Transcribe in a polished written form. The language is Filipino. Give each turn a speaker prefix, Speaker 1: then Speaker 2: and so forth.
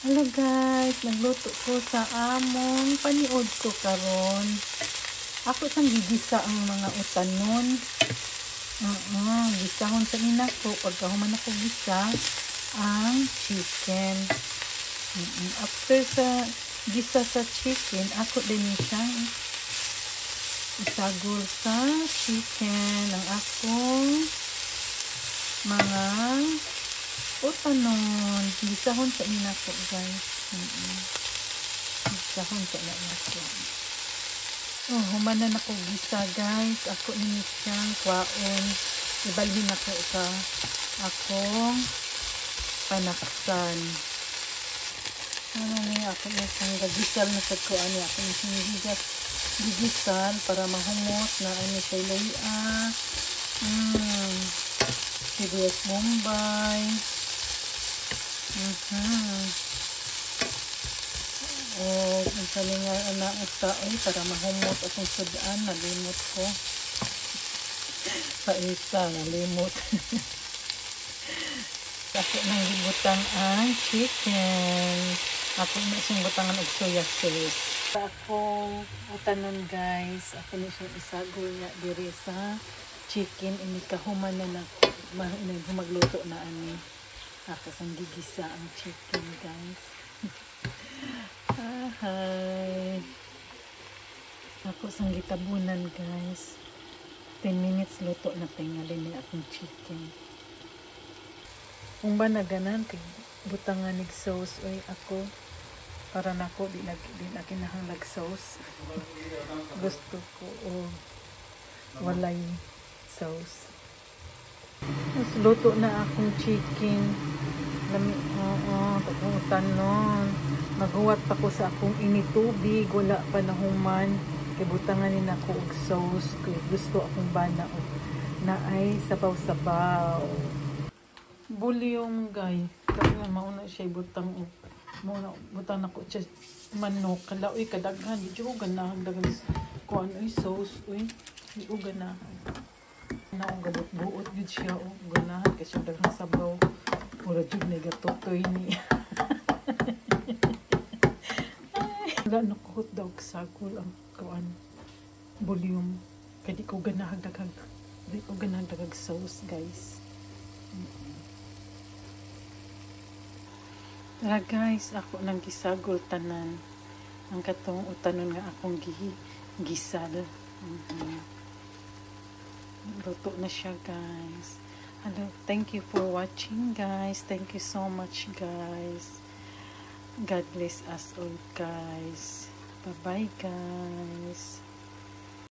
Speaker 1: Hello guys, nagluto ko sa among paniod ko karon. Ako sang gigisa ang mga utanon. Gisahon sa ina ko pagkahuman ako gisa ang chicken. After sa gisa sa chicken, ako din siyang isagol sa chicken ang akong mga utanon. Gisahon sa ina ko guys. Gisahon sa ina ko. Humanan ako gisa guys. Ako ni siyang kwaon. Ibalhin ako sa akong panaksan. Ano niya ako ni siyang gagisal na sa kuan niya. Ako ni siyang gigisal para mahumot na ano siya luya. Sibuyas Bombay. Ang sabi nga anak taoy para mahumot atong sudan, nalimot ko. Sa isa, nalimot. Ako nang ibutang ang chicken. Ako na siyang butangan og soya sauce. Sa akong utanon guys, ako na siyang isagol nga diri sa chicken. Ini kahuman na magluto na ani. Ako sang gigisa ang chicken guys. Hi. Ako sang gitabunan guys. 10 minutes luto na tingali ni akong chicken. Kung ba naganan kay butangan nig sauce oy ako para nako di na kinahanglag sauce. Gusto ko walay sauce. Mas luto na akong chicken. Takong utanon. Maghuwat pa ko sa akong initubig. Wala pa nahuman. Kay butangan ni nako og sauce. Kay gusto akong bana og naay sabaw-sabaw. Bulyong guys. Kaya mauna siya butang og butang nako siya manok. Kalaoy kadaghan. Di ko ganahan dagan ko ano'y sauce. Uy. Di ko ganahan. Na ang gabot-buot yun siya o ganahan kasi daghang sabaw mura jud na gatutoy ni wala nakuhot daw sagol ang kuan volume kaya di ko ganahan daghang sauce guys. Tara guys, ako nang gisagol tanan ang katong utanon nga akong gisal. Luto na siya guys. Hello, thank you for watching guys. Thank you so much guys. God bless us all guys. Bye bye guys.